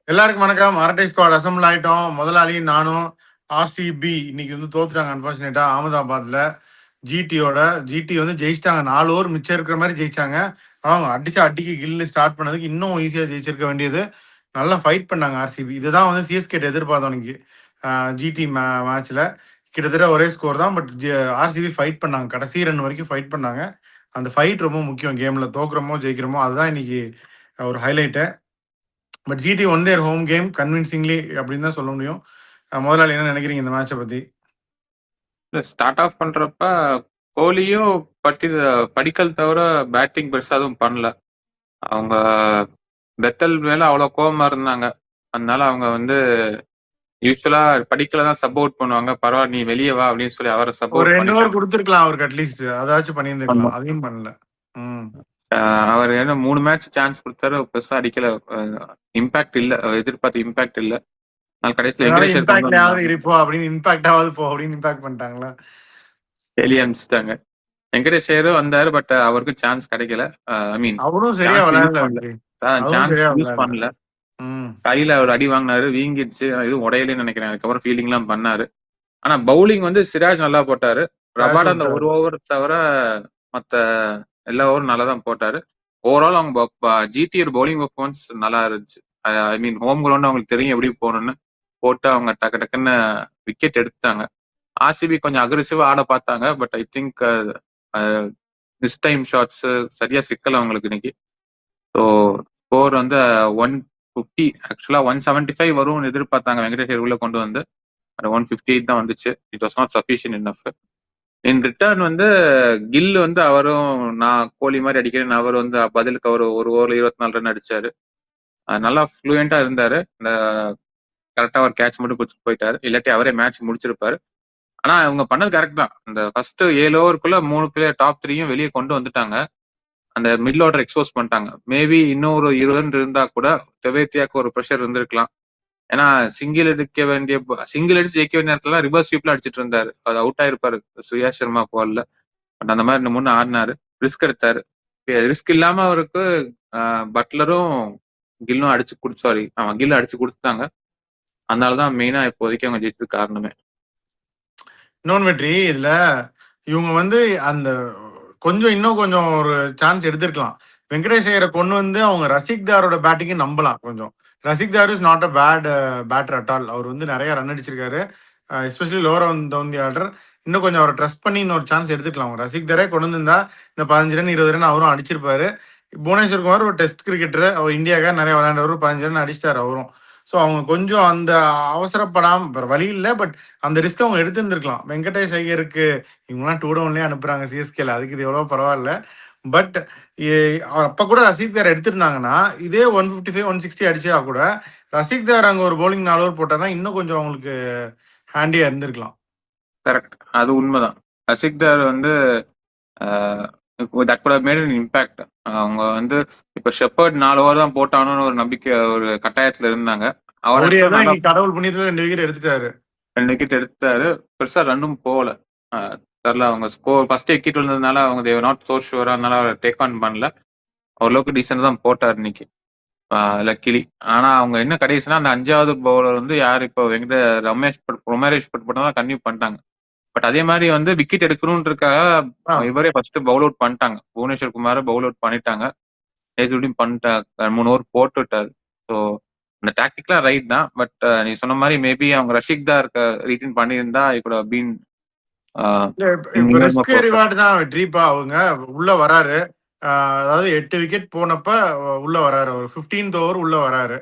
எல்லாருக்கும் வணக்கம். அரட்டை ஸ்குவாட் அசெம்பிள் ஆயிட்டோம். முதலாளி நானும். ஆர்சிபி இன்னைக்கு வந்து தோத்துட்டாங்க அன்பார்ச்சுனேட்டா அகமதாபாத்ல. ஜிடி வந்து ஜெயிச்சிட்டாங்க. 4 ஓவர் மிச்சம் இருக்கிற மாதிரி ஜெயிச்சாங்க. அவங்க அடிச்ச அடிக்கு கில்லு ஸ்டார்ட் பண்ணதுக்கு இன்னும் ஈஸியா ஜெயிச்சிருக்க வேண்டியது. நல்லா ஃபைட் பண்ணாங்க ஆர்சிபி. இதுதான் வந்து சிஎஸ்கே எதிர்பார்த்தோம் இன்னைக்கு. ஜிடி மேட்ச்ல கிட்டத்தட்ட ஒரே ஸ்கோர் தான். பட் ஆர்சிபி ஃபைட் பண்ணாங்க. கடைசி ரன் வரைக்கும் ஃபைட் பண்ணாங்க. அந்த ஃபைட் ரொம்ப முக்கியம் கேம்ல. தோக்குறோமோ ஜெயிக்கிறோமோ அதுதான் இன்னைக்கு ஒரு highlight. But GT won their home game convincingly அப்படின்னு தான் சொல்ல முடியும். முதலாளி என்ன நினைக்கிறீங்க இந்த மேட்சை பத்தி? ஸ்டார்ட் ஆஃப் பண்றப்ப கோலியும் படிக்கல் தவிர பேட்டிங் பெருசா எதுவும் பண்ணல. அவங்க பெத்தல் மேல அவ்வளவு கோவமா இருந்தாங்க. அதனால அவங்க வந்து யூஸ்வலா படிக்கல தான் சப் அவுட் பண்ணுவாங்க. பரவாயில்ல நீ வெளியே வா அப்படின்னு சொல்லி அவரை சப் ஒரு அவுட் 2 ஓவர் பண்ணிட்டாங்க. கொடுத்துருக்கலாம் அவருக்கு, அட்லீஸ்ட் அதாச்சும் ஆமா. பண்ணியிருந்துருக்கலாம். அதையும் பண்ணல. ம் அவர் என்ன 3 மேட்ச் சான்ஸ் கொடுத்தாரு, பெருசா அடிக்கல. இம்பாக்ட் இல்ல, எதிர்பார்த்த இம்பாக்ட் இல்ல. நான் கடைசியில் அதனால வெங்கடேஷர் கொண்டு இம்பாக்ட்லயாவது வந்தாங்க, இருப்போம் அப்படின்னு, இம்பாக்டாவது போ அப்படின்னு இம்பாக்ட் பண்ணிட்டாங்களா? வெளியே அனுப்பிச்சிட்டாங்க. வெங்கடேஷரும் வந்தாரு, பட் அவருக்கு சான்ஸ் கிடைக்கல. ஐ மீன் அவரும் சரியா சான்ஸ் யூஸ் விளையாடல பண்ணல. வெற்றி. அதுவும் சான்ஸ் சரியா யூஸ் விளையாடல. பண்ணல. ம் கையில ஒரு அடி வாங்கினாரு, வீங்கிடுச்சு. எதுவும் உடையலன்னு நினைக்கிறேன். அதுக்கப்புறம் ஃபீல்டிங் எல்லாம் பண்ணாரு. ஆனா பவுலிங் வந்து சிராஜ் நல்லா போட்டாரு. கேட்ச் ரபாடா அந்த ஒரு விட்டாரு. ஓவர் தவிர மத்த எல்லா ஓவரும் நல்லா தான் போட்டாரு. ஓவரால் அவங்க ஜிடிஆர் பவுலிங் பர்ஃபார்மன்ஸ் நல்லா இருந்துச்சு. ஐ மீன் ஹோம் கிரவுண்ட் அவங்களுக்கு தெரியும் எப்படி போகணும்னு. போட்டு அவங்க டக்கு டக்குன்னு விக்கெட் எடுத்தாங்க. ஆர்சிபி கொஞ்சம் அக்ரெசிவா ஆட பார்த்தாங்க. But I think miss time shots சரியா சிக்கல அவங்களுக்கு இன்னைக்கு. ஸோ ஸ்கோர் வந்து 150, ஆக்சுவலா 175 வரும்னு எதிர்பார்த்தாங்க வெங்கடேஷ் உள்ள கொண்டு வந்து. அது 158 தான் வந்துச்சு. It was not sufficient enough. In return வந்து கில் வந்து அவரும் நான் கோலி மாதிரி அடிக்கிறேன், அவர் வந்து பதிலுக்கு அவர் ஒரு ஓவர்ல 24 ரன் அடிச்சாரு. நல்லா ஃப்ளூயண்டா இருந்தாரு. இந்த கரெக்டா ஒரு கேட்ச் மட்டும் கொடுத்துட்டு போயிட்டாரு. இல்லாட்டி அவரே மேட்ச் முடிச்சிருப்பாரு. ஆனா இவங்க பண்ணது கரெக்ட் தான். இந்த ஃபர்ஸ்ட் 7 ஓவருக்குள்ள 3 பிளேயர் டாப் 3யும் வெளியே கொண்டு வந்துட்டாங்க. அந்த மிடில் ஆர்டர் எக்ஸ்போஸ் பண்ணிட்டாங்க. மேபி இன்னொரு 20 ரன் இருந்தா கூட தெவேத்தியாக்கு ஒரு ப்ரெஷர் இருந்திருக்கலாம். ஏன்னா சிங்கிள் அடிச்சு ஜெயிக்க வேண்டிய நேரத்துல ரிவர்ஸ் ஸ்வீப்ல அடிச்சிட்டு இருந்தாரு. அது அவுட் ஆயிருப்பாரு சுயாஷ் சர்மா பால்ல. பட் அந்த மாதிரி முன்ன ஆடினாரு, ரிஸ்க் எடுத்தாரு. ரிஸ்க் இல்லாம அவருக்கு பட்லரும் கில்லும் அடிச்சு கொடுத்து, சாரி கில்லும் அடிச்சு கொடுத்தாங்க. அதனாலதான் மெயினா இப்போதைக்கு அவங்க ஜெயிச்சது காரணமே. இன்னொன்று வெற்றி, இதுல இவங்க வந்து அந்த இன்னும் கொஞ்சம் ஒரு சான்ஸ் எடுத்திருக்கலாம். வெங்கடேஷ் ஐயரை கொண்டு வந்து அவங்க ரசிக்தாரோட பேட்டிங்கை நம்பலாம் கொஞ்சம். Rasikh Dar is not a bad batter at all. அவர் வந்து நிறைய ரன் அடிச்சிருக்காரு, especially lower down the order. இன்னும் கொஞ்சம் அவரை ட்ரஸ்ட் பண்ணி இன்னொரு சான்ஸ் எடுத்துக்கலாம். அவங்க ரசிக்தாரே கொண்டு வந்திருந்தா இந்த 15 ரன் 20 ரன் அவரும் அடிச்சிருப்பாரு. புவனேஸ்வர் குமார் ஒரு டெஸ்ட் கிரிக்கெட்டர், அவர் இந்தியாவுக்காக நிறைய விளையாண்டவர், 15 ரன் அடிச்சிட்டாரு அவரும். ஸோ அவங்க கொஞ்சம் அந்த அவசரப்படாம வேற வழி இல்லை. பட் அந்த ரிஸ்க் அவங்க எடுத்துருந்துருக்கலாம். வெங்கடேஷ் ஐயருக்கு இவங்கலாம் 2 டவுன்லேயே அனுப்புறாங்க சிஎஸ்கேல, அதுக்கு இது எவ்வளோ பரவாயில்ல. பட் அவர் அப்போ கூட ரசிக்தார் எடுத்திருந்தாங்கன்னா இதே 155 160 அடிச்சா கூட ரசிக்தார் அங்கே ஒரு பவுலிங் 4 ஓவர் போட்டார்னா இன்னும் கொஞ்சம் அவங்களுக்கு ஹேண்டியா இருந்திருக்கலாம். கரெக்ட், அது உண்மைதான். ரசிக்தார் வந்து that could have made an impact. அவங்க வந்து இப்ப ஷெப்பர்ட் 4 ஓவர் தான் போட்டானோன்னு ஒரு நம்பிக்கை, ஒரு கட்டாயத்துல இருந்தாங்க. அவர் அவரு ஆக்சுவலா ஏதோ நல்லா இன்னைக்கு கடவுள் புண்ணியத்துல 2 விக்கெட் எடுத்துட்டாரு. 2 விக்கெட் எடுத்தாரு. பெருசா ரன்னும் போகல. தெரியல, அவங்க ஸ்கோர் ஃபர்ஸ்ட் விக்கெட் விழுந்ததுனால அவங்க தேவர் நாட் சோ ஷுவரா, அதனால அவர் டேக் ஆன் பண்ணல. ஓரளவுக்கு டீசென்ட் தான் போட்டார் இன்னைக்கு, லக்கிலி. ஆனா அவங்க என்ன கடைசினா அந்த 5வது பவுலர் வந்து யார் இப்போ ரொமேஷ் பட் போட்டா கன்டினியூ பண்ணிட்டாங்க. பட் அதே மாதிரி வந்து விக்கெட் எடுக்கணும்ன்றக்காக ஆ, இவரே ஃபர்ஸ்ட் பவுல் அவுட் பண்ணிட்டாங்க. புவனேஸ்வர் குமார பவுல் அவுட் பண்ணிட்டாங்க. ஏஜுடியும் பண்ணிட்டாங்க, 3 ஓவர் போட்டு விட்டாரு. ஸோ அந்த டாக்டிக்லாம் ரைட் தான். பட் நீ சொன்ன மாதிரி மேபி அவங்க ரஷிக் தான் இருக்க ரீட்டன் பண்ணியிருந்தா ஐ குட் ஹவ் பீன் இல்ல இப்ப ரிஸ்க் பர்ஃபெக்ட். ரிவார்டு தான் வெற்றிப்பா. அவங்க உள்ள வராரு. அதாவது 8 விக்கெட் போனப்ப உள்ள வராரு. ஒரு 15th ஓவர் உள்ள வராரு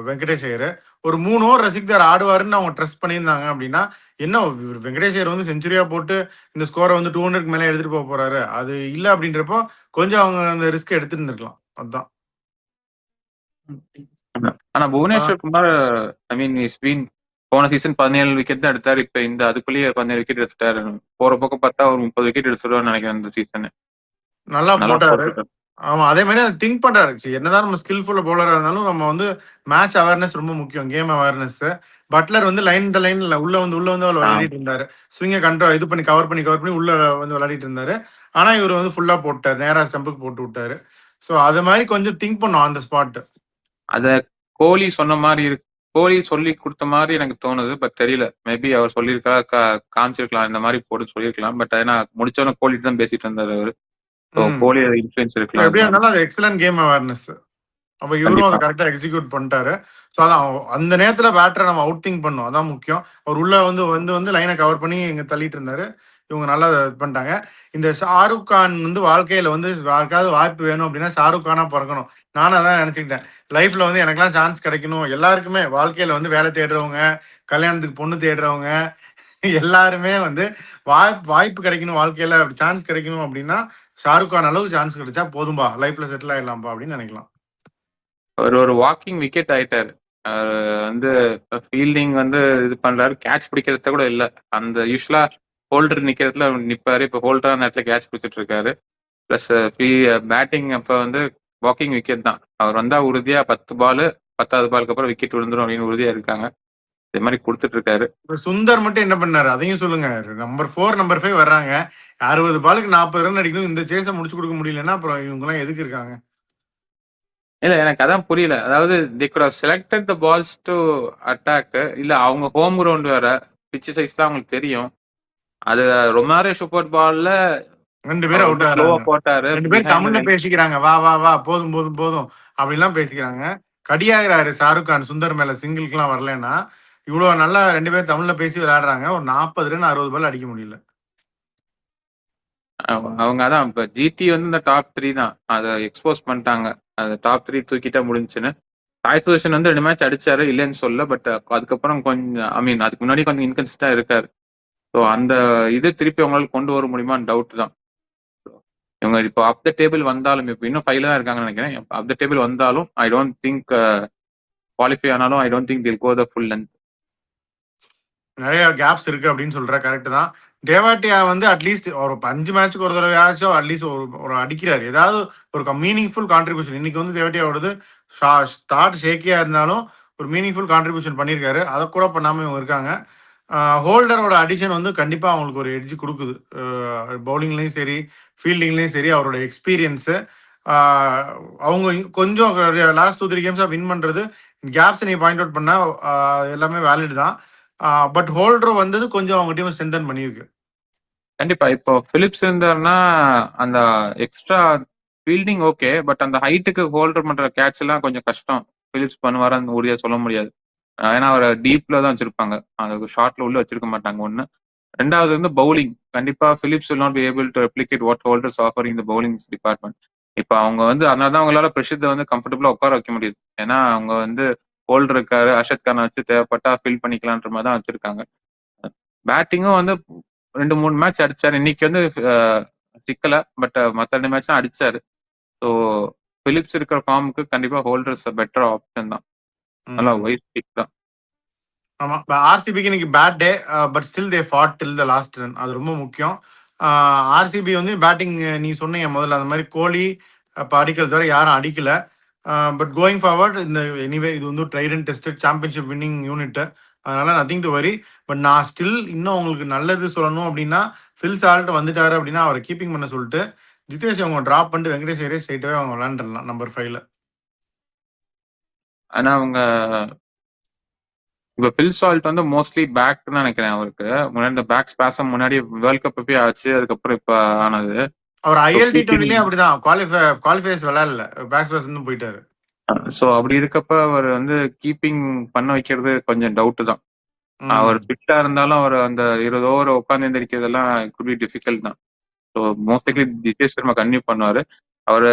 வெங்கடேஷ் ஐயர். ஒரு 3 ஓவர் ரசிக்தார் ஆடுவாருன்னு அவங்க ட்ரஸ்ட் பண்ணியிருந்தாங்க அப்படின்னா என்ன, வெங்கடேஷ் ஐயர் வந்து செஞ்சுரியா போட்டு இந்த ஸ்கோரை வந்து 200க்கு மேலே எடுத்துட்டு போக போறாரு. அது இல்லை அப்படின்றப்போ கொஞ்சம் அவங்க அந்த ரிஸ்க் எடுத்துட்டு இருந்திருக்கலாம். அதுதான். ஆனா புவனேஸ்வர் குமார், ஐ மீன் இஸ் பீன் போன சீசன் 17 விக்கெட் தான் எடுத்தாரு. இப்ப இந்த அதுக்குள்ளேயே 17 விக்கெட் எடுத்துட்டாரு. போற பக்கம் பார்த்தா ஒரு 30 விக்கெட் எடுத்துருவான்னு நினைக்கிறேன் இந்த சீசன். நல்லா நல்லா போட்டாரு. போட்டுருக்காரு. ஆமா, அதே மாதிரி அதை திங்க் பண்றாரு. என்னதான் நம்ம ஸ்கில்ஃபுல் பவுலரா இருந்தாலும் நம்ம வந்து மேட்ச் அவேர்னஸ் ரொம்ப முக்கியம், கேம் அவேர்னஸ். பட்லர் வந்து லைன்ல உள்ள வந்து அவர் விளையாடிட்டு இருந்தாரு. ஸ்விங்கை கண்ட்ரோல் இது பண்ணி கவர் பண்ணி உள்ள வந்து விளையாடிட்டு இருந்தாரு. ஆனா இவர் வந்து ஃபுல்லா போட்டார், நேரா ஸ்டம்புக்கு போட்டு விட்டாரு. ஸோ அது மாதிரி கொஞ்சம் திங்க் பண்ணோம் அந்த ஸ்பாட். அத கோலி சொன்ன மாதிரி கோலி சொல்லி கொடுத்த மாதிரி எனக்கு தோணுது. பட் தெரியல, மேபி அவர் சொல்லியிருக்கா காமிச்சிருக்கலாம், இந்த மாதிரி போட்டு சொல்லியிருக்கலாம். பட் ஏன்னா முடிச்சவன கோலி தான் பேசிட்டு இருந்தாரு அவரு. ஸோ ம். கோலி இன்ஃபுளுன்ஸ் இருக்கலாம் எப்படியா அதனால. இருந்தாலும் அது எக்ஸலன்ட் கேம் அவேர்னஸ். அப்ப இவரும் அத கண்டிப்பா. கரெக்ட்டா எக்ஸிக்யூட் பண்ணிட்டாரு. ஸோ அதான் அந்த நேரத்துல பேட்டர நம்ம அவுட் திங்க் பண்ணணும். அதான் முக்கியம். அவர் உள்ள வந்து லைன கவர் பண்ணி இங்க தள்ளிட்டு இருந்தாரு. இவங்க நல்லா இது பண்ணிட்டாங்க. இந்த ஷாருக் கான் வந்து வாழ்க்கையில வந்து யாருக்காவது வாய்ப்பு வேணும் அப்படின்னா, ஷாருக் கானா பொறக்கணும். நானும் அதான் நெனச்சுக்கிட்டேன். லைஃப்ல வந்து எனக்கெல்லாம் சான்ஸ் கிடைக்கணும். எல்லாருக்குமே வாழ்க்கையில வந்து வேலை தேடுறவங்க, கல்யாணத்துக்கு பொண்ணு தேடுறவங்க எல்லாருமே வந்து வாய்ப்பு கிடைக்கணும் வாழ்க்கையில அப்படி சான்ஸ் கிடைக்கணும் அப்படின்னா, ஷாருக் கான் அளவுக்கு சான்ஸ் கிடைச்சா போதும்பா. லைஃப்ல செட்டில் ஆயிடலாம்பா அப்படின்னு நெனைக்கலாம். அவர் ஒரு வாக்கிங் விக்கெட் ஆயிட்டாரு. அவரு வந்து ஃபீல்டிங் வந்து இது பண்றாரு. கேட்ச் பிடிக்கிறத கூட இல்ல. அந்த யூசுவலா ஹோல்டர் நிக்கிறதுல நிப்பாரு. இப்ப ஹோல்டரா அந்த இடத்துல கேட்ச் பிடிச்சிட்டு இருக்காரு. பிளஸ் பேட்டிங் அப்ப வந்து வாக்கிங் விக்கெட் தான். அவர் வந்தா உறுதியா 10 பால், 10வது பாலுக்கு அப்புறம் விக்கெட் விழுந்துரும் அப்படின்னு உறுதியா இருக்காங்க. இதே மாதிரி கொடுத்துட்டு இருக்காரு. இப்ப சுந்தர் மட்டும் என்ன பண்ணாரு? அதையும் சொல்லுங்க. நம்பர் 4, நம்பர் 5 வர்றாங்க. 60 பாலுக்கு 40 ரன் அடிக்கணும். இந்த சேஸ முடிச்சு குடுக்க முடியலன்னா, அப்புறம் இவங்கலாம் எதுக்கு இருக்காங்க? இல்ல எனக்கு அதான் புரியல. அதாவது they could have selected the balls to attack. இல்ல அவங்க ஹோம் கிரவுண்ட் வேற. பிட்ச் சைஸ் தான் அவங்களுக்கு தெரியும். அது ரொமாரோ ஷூப்பர் பால்ல 2 பேரும் அவுட் ரொம்ப ஸ்லோவா ஆகுறாங்க. போட்டாரு. 2 பேரும் பிஹைண்ட் தமிழ்ல பேசிக்கிறாங்க. வா, வா, வா. போதும், போதும், போதும். அப்படிலாம் பேசிக்கிறாங்க. கடியாகிறாரு ஷாருக் கான் சுந்தர் மேல சிங்கிள்க்குலாம் வரலன்னா, இவ்ளோ நல்லா 2 பேரும் தமிழ்ல பேசி விளையாடுறாங்க. ஒரு 40 ரன் 60 பால் அடிக்க முடியல. அவங்க அதான் இப்ப ஜிடி வந்து இந்த டாப் 3 தான். அதை எக்ஸ்போஸ் பண்ணிட்டாங்க. அது டாப் 3 தூக்கிட்டா முடிஞ்சுன்னு. சாய் சுதர்ஷன் வந்து 2 மேட்ச் அடிச்சாரு, இல்லைன்னு சொல்ல. பட் அதுக்கப்புறம் கொஞ்சம் ஐ மீன் அதுக்கு முன்னாடி கொஞ்சம் இன்கன்சிஸ்டா இருக்காரு. ஸோ அந்த இது திருப்பி அவங்களால கொண்டு வர முடியுமான்னு டவுட் தான். இவங்க இப்போ அப் த டேபிள் வந்தாலும், இப்போ இன்னும் 5ல தான் இருக்காங்கன்னு நினைக்கிறேன். அப் த டேபிள் வந்தாலும் ஐ டோன்ட் திங்க் குவாலிஃபை ஆனாலும் ஐ டோன்ட் திங்க் தில் கோ த ஃபுல் லென்த். நெறைய கேப்ஸ் இருக்கு அப்படின்னு சொல்ற கரெக்ட் தான். டேவாட்டியா வந்து அட்லீஸ்ட் ஒரு 5 மேட்ச்க்கு ஒரு தடவையாச்சும் அட்லீஸ்ட் ஒரு ஒரு அடிக்கிறாரு. ஏதாவது ஒரு மீனிங்ஃபுல் கான்ட்ரிபியூஷன். இன்னைக்கு வந்து தேவாட்டியாவோடது ஸ்டார்ட் ஷேக்கியா இருந்தாலும் ஒரு மீனிங்ஃபுல் கான்ட்ரிபியூஷன் பண்ணியிருக்காரு. அத கூட பண்ணாம இவங்க இருக்காங்க. ஹோல்டரோட அடிஷன் வந்து கண்டிப்பா அவங்களுக்கு ஒரு எட்ஜ் குடுக்குது. பவுலிங்லயும் சரி, ஃபீல்டிங்லயும் சரி அவரோட எக்ஸ்பீரியன்ஸு ஆ அவங்க கொஞ்சம் லாஸ்ட் 2, 3 கேம்ஸா வின் பண்றது கேப்ஸ நீங்க பாயிண்ட் அவுட் பண்ணா எல்லாமே வேலிட் தான். பட் ஹோல்டர் வந்தது கொஞ்சம் அவங்க டீம் ஸ்ட்ரென்தன் பண்ணியிருக்கு. கண்டிப்பா. இப்போ பிலிப்ஸ் இருந்தாருன்னா அந்த எக்ஸ்ட்ரா ஃபீல்டிங் ஓகே. பட் அந்த ஹைட்டுக்கு ஹோல்டர் பண்ற கேட்ச் எல்லாம் கொஞ்சம் கஷ்டம். பிலிப்ஸ் பண்ணுவாரான்னு உறுதியா சொல்ல முடியாது. ஏன்னா அவரை டீப்ல தான் வச்சிருப்பாங்க. அந்த ஷார்ட்ல உள்ள வச்சிருக்க மாட்டாங்க ஒண்ணு. 2வது வந்து பவுலிங். கண்டிப்பா Philips will not be able to replicate what holders offer in the bowling department. இப்ப அவங்க வந்து அதனால தான் அவங்களால பிரஷித்தை வந்து கம்ஃபர்டபுளா உட்கார வைக்க முடியுது. ஏன்னா அவங்க வந்து ஹோல்டர் இருக்காரு, அர்ஷத் கானை வச்சு தேவைப்பட்டா ஃபில் பண்ணிக்கலான்ற மாதிரி தான் வச்சிருக்காங்க. பேட்டிங்கும் வந்து 2, 3 மேட்ச் அடிச்சாரு. இன்னைக்கு வந்து சிக்கல. பட் மத்த 2 மேட்ச் தான் அடிச்சாரு. ஸோ பிலிப்ஸ் இருக்கிற ஃபார்முக்கு கண்டிப்பா ஹோல்டர்ஸ் பெட்டர் ஆப்ஷன் தான். நல்லா ம். வைஸ் பிக் தான். ஆமா. ஆர்சிபிக்கு இன்னைக்கு bad day. But still they fought till the last run. அது ரொம்ப முக்கியம். ஆர்சிபி வந்து பேட்டிங் நீ சொன்னீங்க முதல்ல அந்த மாதிரி கோலி இப்போ அடிக்கிறது வரை யாரும் அடிக்கல. பட் கோயிங் ஃபார்வர்ட் இந்த எனிவே இது வந்து Triton tested championship winning unit. அதனால நத்திங் டு வரி. பட் நான் ஸ்டில் இன்னும் உங்களுக்கு நல்லது சொல்லணும் அப்படின்னா ஃபில் சால்ட் வந்துட்டாரு அப்படின்னா அவரை கீப்பிங் பண்ண சொல்லிட்டு ஜிதேஷ் அவங்க ட்ராப் பண்ணிட்டு வெங்கடேஷ் ஐயரே ஸ்ட்ரைட்டாவே அவங்க விளையாண்டுடலாம் நம்பர் 5ல. ஆனா அவங்க இப்ப பில் சால்ட் வந்து மோஸ்ட்லி பேக் தான் நினைக்கிறேன் அவருக்கு. முன்னாடி இந்த பேக் ஸ்பாசம் முன்னாடி வேர்ல்ட் கப் போய் ஆச்சு. அதுக்கப்புறம் இப்ப ஆனது. அவர் ஸோ ஐஎல்டி கீப்பிங். டுவெண்ட்டிலேயே அப்படிதான் குவாலிஃபயர்ஸ் விளையாடல. பேக் ஸ்பேஸ் இருந்து போயிட்டாரு. ஸோ அப்படி இருக்கப்ப அவர் வந்து கீப்பிங் பண்ண வைக்கிறது கொஞ்சம் டவுட் தான். அவர் ம். ஃபிட்டா இருந்தாலும் அவர் அந்த 20 ஓவர் உட்காந்து எந்திரிக்கிறதெல்லாம் குட் பி டிஃபிகல்ட் தான். ஸோ மோஸ்ட்லி ம். ஜிதேஷ் சர்மா கன்டினியூ பண்ணுவாரு. அவரு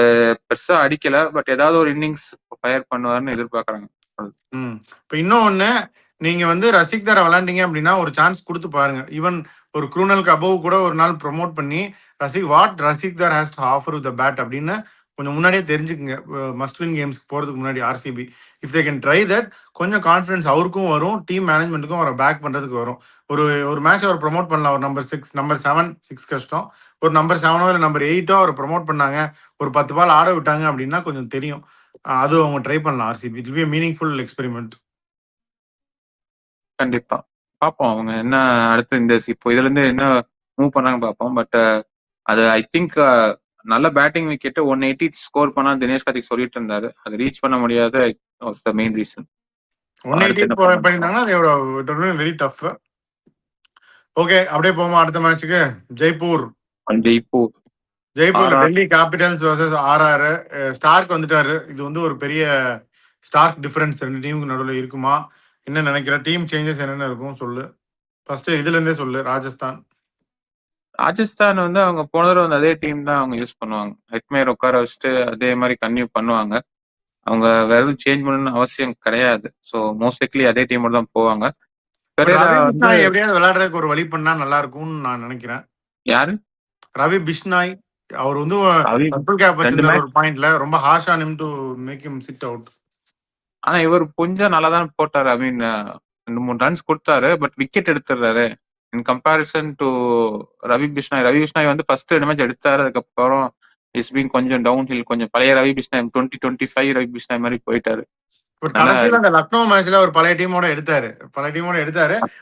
பெருசா அடிக்கல. பட் ஏதாவது ஒரு இன்னிங்ஸ் ஃபயர் பண்ணுவாருன்னு எதிர்பார்க்கறாங்க. ம். இப்ப இன்னொன்னு, நீங்க வந்து ரசிக் தார விளையாண்டீங்க அப்படின்னா, ஒரு சான்ஸ் குடுத்து பாருங்க. ஈவன் ஒரு க்ரூனலுக்கு அபோவ் கூட ஒரு நாள் ப்ரமோட் பண்ணி, Rasikh Dar has to offer with the bat அப்படின்னு கொஞ்சம் முன்னாடியே தெரிஞ்சுக்கங்க. மஸ்ட் வின் கேம்ஸ்க்கு போறதுக்கு முன்னாடி RCB. If they can try that கொஞ்சம் கான்ஃபிடன்ஸ் அவருக்கும் வரும். டீம் மேனேஜ்மென்ட்டுக்கும் அவர பேக் பண்றதுக்கு வரும். ஒரு ஒரு மேட்ச் அவர் ப்ரமோட் பண்ணலாம். ஒரு நம்பர் 6, நம்பர் 7, 6 கஷ்டம். ஒரு நம்பர் 7ஓ இல்ல நம்பர் 8ஓ அவர ப்ரமோட் பண்ணாங்க. ஒரு 10 பால் ஆட விட்டாங்க அப்படின்னா கொஞ்சம் தெரியும். அது அவங்க ட்ரை பண்ணலாம் RCB. It will be a meaningful experiment. கண்டிப்பா. பார்ப்போம். அவங்க என்ன அடுத்து இந்த இப்போ இதுல இருந்து என்ன மூவ் பண்ணாங்கன்னு பார்ப்போம். பட் அது ஐ திங்க் நல்ல பேட்டிங் விக்கெட் 180 ஸ்கோர் பண்ணா தினேஷ் கார்த்திக் சொல்லிட்டு இருந்தாரு. அது ரீச் பண்ண முடியாத வாஸ் த மெயின் ரீசன். 180 அடுத்து என்ன பண்ணணும்? பண்ணியிருந்தாங்கன்னா வெரி டஃப். ஓகே, அப்படியே போமா அடுத்த மேட்ச்சுக்கு. ஜெய்ப்பூர் ஜெய்ப்பூர் ஜெய்ப்பூர்ல RR Delhi Capitals versus RR. Starc வந்துட்டாரு. இது வந்து ஒரு பெரிய ஸ்டார்க் டிஃபரன்ஸ் ரெண்டு டீமுக்கு நடுவில் இருக்குமா? என்ன நினைக்கிற? டீம் சேஞ்சஸ் என்னென்ன இருக்கும் சொல்லு. ஃபர்ஸ்ட் இதுல இருந்தே சொல்லு. ராஜஸ்தான் ராஜஸ்தான் வந்து அவங்க போன தடவை வந்து அதே டீம் தான் அவங்க யூஸ் பண்ணுவாங்க. ஹெட்மேயர் உட்கார வச்சுட்டு அதே மாதிரி கன்டினியூ பண்ணுவாங்க. அவங்க வேற எதுவும் சேஞ்ச் பண்ணணும்னு அவசியம் கிடையாது. ஸோ மோஸ்ட் லைக்லி அதே டீமோட தான் போவாங்க. பட் பெரேரா ரவி வந்து பிஷ்னாய் எப்படியாவது விளையாடுறதுக்கு ஒரு வழி பண்ணா நல்லா இருக்கும்னு நான் நினைக்கிறேன். யாரு? ரவி பிஷ்னாய் அவர் வந்து ரவி பர்பிள் கேப் 2 வச்சிருந்தார் மேட்ச். ஒரு பாயிண்ட்ல. ரொம்ப harsh on him to make him sit out. ஆனா இவர் கொஞ்சம் நல்லா தான் போட்டாரு. ஐ மீன் 2-3 ரன்ஸ் கொடுத்தாரு. பட் விக்கெட் எடுத்துடுறாரு. In comparison to Ravi Bishnoi. Ravi Bishnoi வந்து ஃபர்ஸ்ட் 2 மேட்ச் எடுத்தாரு. அதுக்கப்புறம் இஸ் பீன் கொஞ்சம் டவுன் ஹில். கொஞ்சம் பழைய ரவி பிஷ்னாய் 2025 ரவி பிஷ்னாய் மாதிரி போயிட்டாரு. பட் அதனால கடைசியில அந்த லக்னோ மேட்ச்ல ஒரு பழைய டீமோட எடுத்தாரு.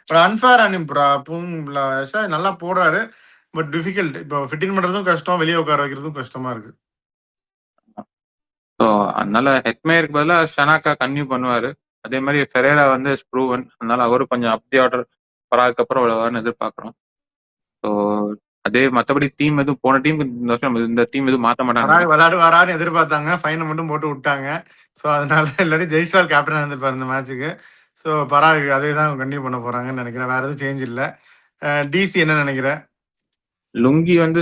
பட் அன்ஃபேர் அண்ட் நல்லா போடுறாரு. But difficult. இப்போ ஃபிட்டின் பண்றதும் கஷ்டம், வெளியே உட்கார வைக்கிறதும் கஷ்டமா இருக்கு. ஸோ அதனால ஹெட்மேயருக்கு பதிலாக ஷனாக்கா கன்டினியூ பண்ணுவாரு. அதே மாதிரி ஃபெரேரா வந்து ப்ரூவன். அதனால அவரும் கொஞ்சம் அப் தி ஆர்டர் பராக்கு அப்புறம் விளையாடுவார்னு எதிர்பார்க்குறோம். ஸோ அதே மற்றபடி டீம் எதுவும் போன டீம் இந்த வருஷம் இந்த டீம் எதுவும் மாற்ற மாட்டான்னு நினைக்கிறேன். விளையாடுவாரான்னு எதிர்பார்த்தாங்க. ஃபைனை மட்டும் போட்டு விட்டாங்க. ஸோ அதனால இல்லாட்டி ஜெய்ஸ்வால் கேப்டன் இருந்திருப்பாரு இந்த மேட்ச்சுக்கு. ஸோ பராக் அதே தான் கண்டினியூ பண்ண போறாங்கன்னு நினைக்கிறேன். வேற எதுவும் சேஞ்ச் இல்லை. டிசி என்ன நினைக்கிற? லுங்கி வந்து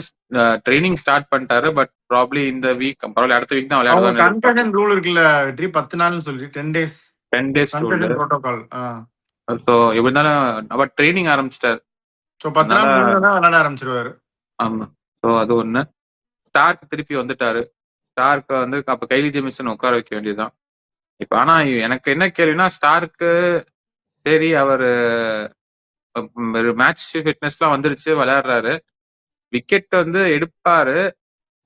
ட்ரைனிங் ஸ்டார்ட் பண்ணிட்டாரு. பட் ப்ராப்ளி இந்த வீக் பரவாயில்ல அடுத்த வீக் தான் அவங்க விளையாடுவார்னு எதிர்பார்க்குறோம். கன்கஷன் ரூல் இருக்குல்ல வெற்றி, 10 நாள்னு சொல்லி 10 days 10 days rule. Concussion protocol. So எப்படி இருந்தாலும் அவர் ட்ரைனிங் ஆரம்பிச்சிட்டாரு. ஸோ 10 அதனால நாள் முடிஞ்சா விளையாட ஆரம்பிச்சிருவாரு. ஆமா. ஸோ அது ஒன்று. ஸ்டார்க் திருப்பி வந்துட்டாரு. ஸ்டார்க் வந்து அப்போ கைலி ஜெமிசன் உட்கார வைக்க வேண்டியதுதான். இப்போ ஆனா எனக்கு என்ன கேள்வினா ஸ்டார்க்கு சரி அவர் மேட்ச் ஃபிட்னஸ்லாம் வந்துருச்சு விளையாடுறாரு. விக்கெட் வந்து எடுப்பாரு.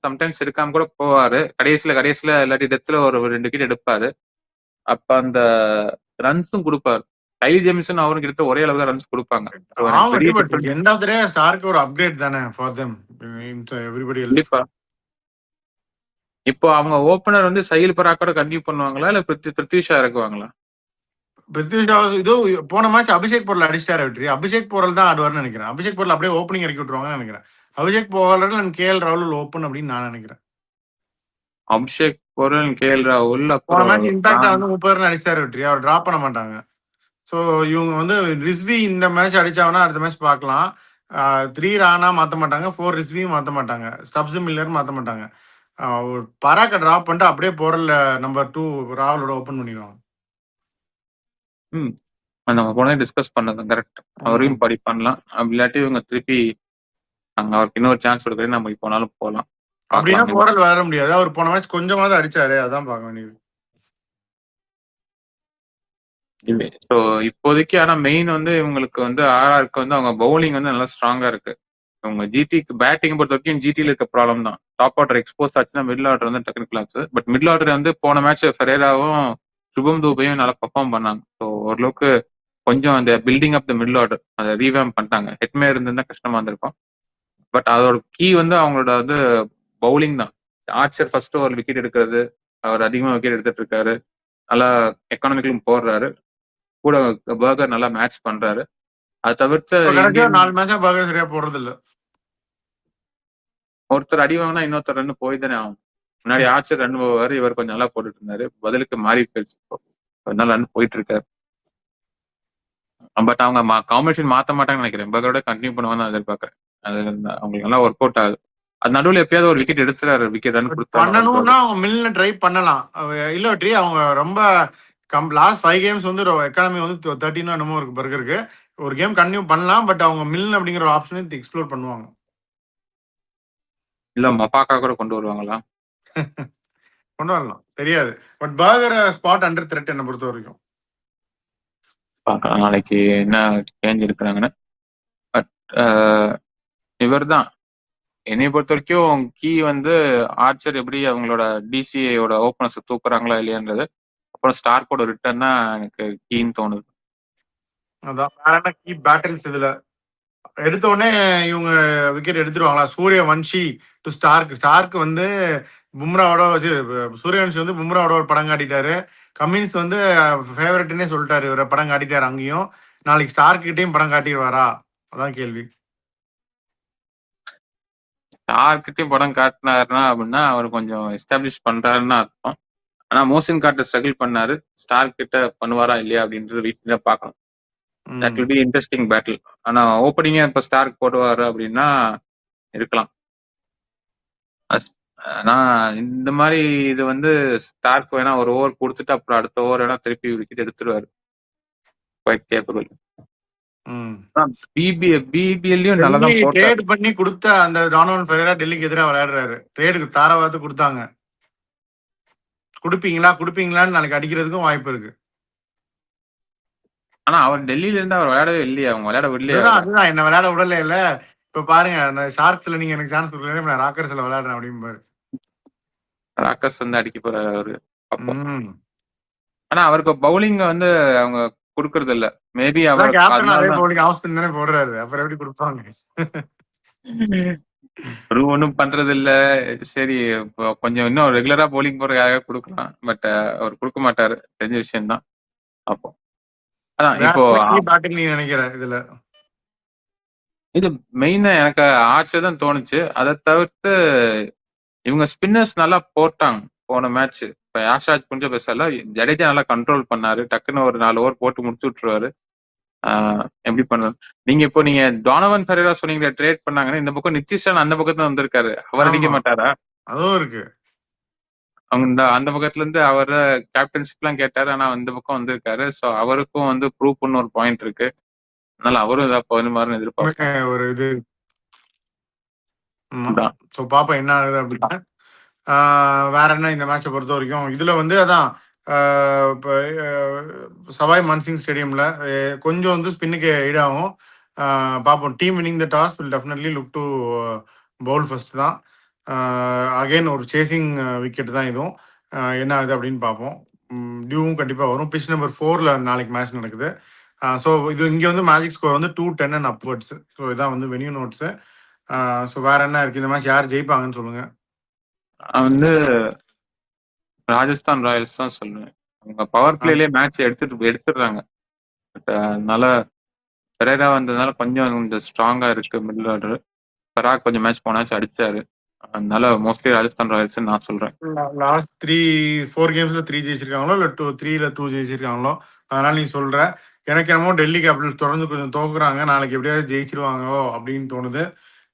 சம்டைம்ஸ் எடுக்காம கூட போவாரு. கடைசியில இல்லாட்டி டெத்துல ஒரு 2 விக்கெட் எடுப்பாரு. அப்ப அந்த ரன்ஸும் கொடுப்பாரு. கைலி ஜேமிசன் அவருக்கு எடுத்த ஒரே அளவு தான் ரன்ஸ் கொடுப்பாங்க. ஸோ எனக்கு பெரிய but difference end of the day ஸ்டார்க்கு ஒரு அப்கிரேட் தானே ஃபார் தெம் எவ்ரிபடி எல்ஸ். கண்டிப்பா. இப்போ அவங்க ஓப்பனர் வந்து சஹில் பராக்கோட கண்டினியூ பண்ணுவாங்களா இல்ல பிருத்விஷா இறக்குவாங்களா? பிருத்விஷா இதோ போன மேட்ச் அபிஷேக் பொருள் அடிச்சாரு வெற்றி. அபிஷேக் பொருள் தான் ஆடுவார்னு நினைக்கிறேன். அபிஷேக் பொருள் அப்படியே ஓப்பனிங் இறக்கி விட்டுருவாங்கன்னு நினைக்கிறேன். அபிஷேக் போவாளர் கேஎல் ராகுல் ஓப்பன் அப்படின்னு நான் நினைக்கிறேன். அபிஷேக் பொருள், கேஎல் ராகுல் போன அப்புறம் மேட்ச் இம்பாக்டா வந்து 30 ரன் அடிச்சாரு வெற்றி. அவர் டிராப் பண்ண மாட்டாங்க. ஸோ இவங்க வந்து ரிஸ்வி இந்த மேட்ச் அடிச்சாங்கன்னா அடுத்த மேட்ச் பார்க்கலாம். 3 ரானா மாற்ற மாட்டாங்க, 4 ரிஸ்வியும் மாற்ற மாட்டாங்க, ஸ்டப்ஸ் மில்லர் மாற்ற மாட்டாங்க. பராக்கை டிராப் பண்ணிட்டு அப்படியே போறல நம்பர் 2 ராகுலோட ஓப்பன் பண்ணிடுவாங்க. ம் நம்ம போனே டிஸ்கஸ் பண்ணது கரெக்ட். அவரையும் படி பண்ணலாம். அப்படி இல்லாட்டி இவங்க திருப்பி அங்க அவருக்கு இன்னொரு சான்ஸ் கொடுக்குறேன் நம்ம போனாலும் போகலாம். அப்படின்னா பார்க்கலாம். போரல் வர முடியாது. அவர் போன மேட்ச் கொஞ்சமாவது அடிச்சாரு. அதான் பார்க்க வேண்டியது. ஸோ இப்போதைக்கு ஆனா மெயின் வந்து இவங்களுக்கு வந்து ஆர்ஆருக்கு வந்து அவங்க பவுலிங் வந்து நல்லா ஸ்ட்ராங்கா இருக்கு. இவங்க ஜிடிக்கு பேட்டிங் பொறுத்த வரைக்கும் ஜிடியில் இருக்க ப்ராப்ளம் தான். டாப் ஆர்டர் எக்ஸ்போஸ் ஆச்சுன்னா மிடில் ஆர்டர் வந்து டெக்னிக்கல் ஆச்சு. பட் மிடில் ஆர்டர் வந்து போன மேட்ச் ஃபெரேராவும் சுபம் தூபையும் நல்லா பர்ஃபார்ம் பண்ணாங்க. ஸோ ஓரளவுக்கு கொஞ்சம் அந்த பில்டிங் அப் த மிடில் ஆர்டர் அதை ரீவேம் பண்ணிட்டாங்க. ஹெட்மே இருந்திருந்தா கஷ்டமா இருந்திருக்கும். பட் அதோட கீ வந்து அவங்களோட வந்து பவுலிங் தான். ஆர்ச்சர் ஃபர்ஸ்ட் ஒரு விக்கெட் எடுக்கிறது. அவர் அதிகமாக விக்கெட் எடுத்துட்டு இருக்காரு. நல்லா எக்கானமிக்கலும் போடுறாரு. கூட பர்கர் நல்லா மேட்ச் பண்றாரு. அது தவிர்த்து இந்தியன் 4 மேட்சா பர்கர் சரியா போடுறது இல்ல. ஒருத்தர் அடி வாங்கினா இன்னொருத்தர் ரன் போய் தானே ஆகும். முன்னாடி ஆர்ச்சர் ரன் போவாரு. இவர் கொஞ்சம் நல்லா போட்டுட்டு இருந்தாரு. பதிலுக்கு மாறி போயிடுச்சு. அதனால ரன் போயிட்டு இருக்காரு. பட் அவங்க காம்பினேஷன் மாற்ற மாட்டாங்கன்னு நினைக்கிறேன். பர்கரோட கண்டினியூ பண்ணுவான்னு நான் எதிர்பார்க்கறேன். அது அவங்களுக்கு நல்லா ஒர்க் அவுட் ஆகுது. அது நடுவில் எப்பயாவது ஒரு விக்கெட் எடுத்துறாரு. விக்கெட் ரன் பண்ணணும்னா கொடுத்தாலும் அவங்க மில்ல ட்ரை பண்ணலாம். இல்ல வெற்றி அவங்க ரொம்ப லாஸ்ட் 5 கேம்ஸ் வந்து எக்கானமி வந்து 13 என்னமோ இருக்கு பர்கருக்கு. ஒரு கேம் கண்டினியூ பண்ணலாம். பட் அவங்க மில் அப்படிங்கிற ஆப்ஷனை எக்ஸ்ப்ளோர் பண்ணுவாங்க. இல்ல மபாக்கா கூட கொண்டு வருவாங்களா? கொண்டு வரலாம், தெரியாது. But burger spot under thread என்ன பொறுத்த வரைக்கும். பார்க்கலாம் நாளைக்கு என்ன சேஞ்ச் இருக்கிறாங்கன்னு. பட் இவர் தான் என்னை பொறுத்த வரைக்கும் கீ வந்து ஆர்ச்சர் எப்படி அவங்களோட டிசிஐயோட ஓப்பனர்ஸ் தூக்குறாங்களா இல்லையான்றது. அப்புறம் ஸ்டார்க்கோட ரிட்டர்ன் தான் எனக்கு கீன்னு தோணுது. அதான் வேற என்ன கீ பேட்டில்ஸ் இதுல எடுத்த உடனே இவங்க விக்கெட் எடுத்துருவாங்களா? Suryavanshi to Starc. ஸ்டார்க் வந்து பும்ராவோட சூரியவன்ஷி வந்து பும்ராவோட ஒரு படம் காட்டிட்டாரு. கமின்ஸ் வந்து ஃபேவரட்னே சொல்லிட்டாரு. இவர படம் காட்டிட்டாரு அங்கேயும். நாளைக்கு ஸ்டார்க் கிட்டயும் படம் காட்டிடுவாரா? அதான் கேள்வி. யார்கிட்டயும் படம் காட்டினாருன்னா அப்படின்னா அவர் கொஞ்சம் எஸ்டாப்ளிஷ் பண்றாருன்னு அர்த்தம். ஆனா மோசின் கார்டர் ஸ்ட்ரகிள் பண்ணாரு. ஸ்டார் கிட்ட பண்ணுவாரா இல்லையா அப்படின்றது வீட்டுல பார்க்கணும். That will be interesting battle. ஆனா ஓப்பனிங்கே இப்ப ஸ்டார்க் போடுவாரு அப்படின்னா இருக்கலாம். ஆனா இந்த மாதிரி இது வந்து ஸ்டார்க் வேணா ஒரு ஓவர் கொடுத்துட்டு அப்புறம் அடுத்த ஓவர் வேணா திருப்பி விக்கெட் எடுத்துருவாரு. Quite capable. பிபிஎல்லையும் நல்லா தான் போட்டார். ட்ரேட் பண்ணி கொடுத்த அந்த டானோவன் ஃபெரேரா டெல்லிக்கு எதிராக விளையாடுறாரு. ட்ரேடுக்கு தாராவாத்து கொடுத்தாங்க. குடுப்பீங்களான்னு நாளைக்கு அடிக்கிறதுக்கும் வாய்ப்பு இருக்கு. ஆனா அவர் டெல்லியில இருந்து அவர் விளையாடவே இல்லையா? அவங்க விளையாட விடலையா? அதுதான் என்ன விளையாட விடல இல்ல. இப்ப பாருங்க அந்த ஷார்க்ஸ்ல நீங்க எனக்கு சான்ஸ் கொடுக்கல, நான் ராக்கர்ஸ்ல விளையாடுறேன் அப்படின்னு. ராக்கர்ஸ் வந்து அடிக்க போறாரு அவரு. அப்போ ஆனா அவருக்கு பவுலிங் வந்து அவங்க கொடுக்கறது இல்ல. மேபி அவர் கேப்டன் அதே பவுலிங் ஆஃப் ஸ்பின் தானே போடுறாரு. அப்புறம் எப்படி கொடுப்பாங்க? ஒரு ஒன்றும் பண்றது இல்ல. சரி கொஞ்சம் இன்னும் ரெகுலரா பவுலிங் போற யாராவது கொடுக்கலாம். பட் அவர் கொடுக்க மாட்டாரு. தெரிஞ்ச விஷயம் தான். அப்போ அதான் இப்போ பேட்டிங் நீ நினைக்கிற இதுல இது மெயினா எனக்கு ஆர்ச்சர் தான் தோணுச்சு. அதை தவிர்த்து இவங்க ஸ்பின்னர்ஸ் நல்லா போட்டாங்க போன மேட்ச். இப்ப யாஷாஜ் கொஞ்சம் பேசல, ஜடேஜா நல்லா கண்ட்ரோல் பண்ணாரு. டக்குன்னு ஒரு 4 ஓவர் போட்டு முடிச்சு விட்டுருவாரு. எப்படி பண்ணுவாரு? நீங்க டானவன் ஃபெரேரா சொன்னீங்க ட்ரேட் பண்ணாங்கன்னா, இந்த பக்கம் நிதிஷன் அந்த பக்கத்துல வந்திருக்காரு. அவர் அடிக்க மாட்டாரா? அதுவும் இருக்கு. அவங்க அந்த பக்கத்துல இருந்து அவர் கேப்டன்ஷிப் எல்லாம் கேட்டாரு. ஆனா இந்த பக்கம் வந்திருக்காரு. சோ அவருக்கும் வந்து ப்ரூவ் பண்ண ஒரு பாயிண்ட் இருக்கு. அதனால அவரும் ஏதாவது பண்ணுவாருன்னு எதிர்பார்ப்போம். ஒரு இது சோ பாப்போம் என்ன ஆகுது அப்படின்னா. வேற என்ன இந்த மேட்சை பொறுத்த வரைக்கும் இதுல வந்து அதான் இப்போ சவாய் மான்சிங் ஸ்டேடியம்ல கொஞ்சம் வந்து ஸ்பின்னுக்கு ஈடாகும். பார்ப்போம். Team winning the toss will definitely look to bowl first தான். அகைன் ஒரு சேசிங் விக்கெட் தான் இதுவும். என்ன ஆகுது அப்படின்னு பார்ப்போம். டியூவும் கண்டிப்பாக வரும். பிச் நம்பர் 4ல் நாளைக்கு மேட்ச் நடக்குது. ஸோ இது இங்கே வந்து மேஜிக் ஸ்கோர் வந்து 210 அண்ட் அப்வர்ட்ஸ். ஸோ இதான் வந்து வெனியூ நோட்ஸு. ஸோ வேற என்ன இருக்கு இந்த மேட்ச் யார் ஜெயிப்பாங்கன்னு சொல்லுங்க. வந்து ராஜஸ்தான் ராயல்ஸ் தான் சொல்லுவேன். அவங்க பவர் பிளேலயே மேட்ச் எடுத்துடுறாங்க. பட் அதனால பெரேரா வந்ததுனால கொஞ்சம் ஸ்ட்ராங்கா இருக்கு மிடில் ஆர்டர். பராக் கொஞ்சம் மேட்ச் போனாச்சு அடிச்சாரு. அதனால மோஸ்ட்லி ராஜஸ்தான் ராயல்ஸ் நான் சொல்றேன். லாஸ்ட் 4 கேம்ஸ்ல 3 ஜெயிச்சிருக்காங்களோ இல்ல 3ல 2 ஜெயிச்சிருக்காங்களோ. அதனால நீ சொல்ற. எனக்கு என்னமோ டெல்லி கேபிட்டல்ஸ் தொடர்ந்து கொஞ்சம் தோக்குறாங்க. நாளைக்கு எப்படியாவது ஜெயிச்சிருவாங்களோ அப்படின்னு தோணுது.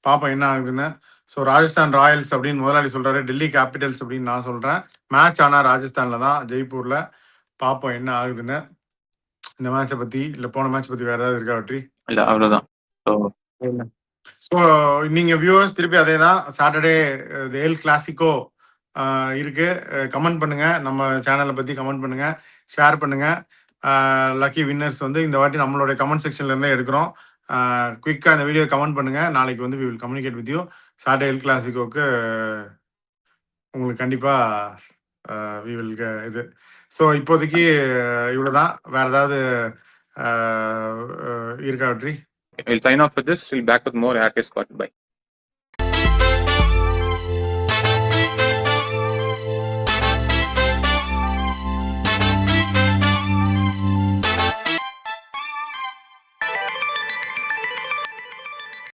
பாப்போம் என்ன ஆகுதுன்னு. ஸோ ராஜஸ்தான் ராயல்ஸ் அப்படின்னு முதலாளி சொல்றாரு. டெல்லி கேபிட்டல்ஸ் அப்படின்னு நான் சொல்றேன். மேட்ச் ஆனா ராஜஸ்தான்ல தான், ஜெய்ப்பூர்ல. பாப்போம் என்ன ஆகுதுன்னு. இந்த மேட்சை பத்தி இல்ல போன மேட்ச் பத்தி வேற ஏதாவது இருக்கா வெற்றி? இல்ல அவ்வளவுதான். ஸோ நீங்க வியூவர்ஸ் திருப்பி அதே தான். சாட்டர்டே எல் கிளாசிக்கோ இருக்கு. கமெண்ட் பண்ணுங்க. நம்ம சேனலை பத்தி கமெண்ட் பண்ணுங்க, ஷேர் பண்ணுங்க. லக்கி வின்னர்ஸ் வந்து இந்த வாட்டி நம்மளுடைய கமெண்ட் செக்ஷன்ல இருந்தே எடுக்கிறோம். குயிக்காக இந்த வீடியோ கமெண்ட் பண்ணுங்க. நாளைக்கு வந்து we will communicate with you. Saturday El கிளாசிக்கோக்கு உங்களுக்கு கண்டிப்பா வி வில் இது. ஸோ இப்போதைக்கு இவ்வளோதான். வேற ஏதாவது இருக்கா வெற்றி? We'll sign off with this. We'll back with more Aircase Squad. Bye.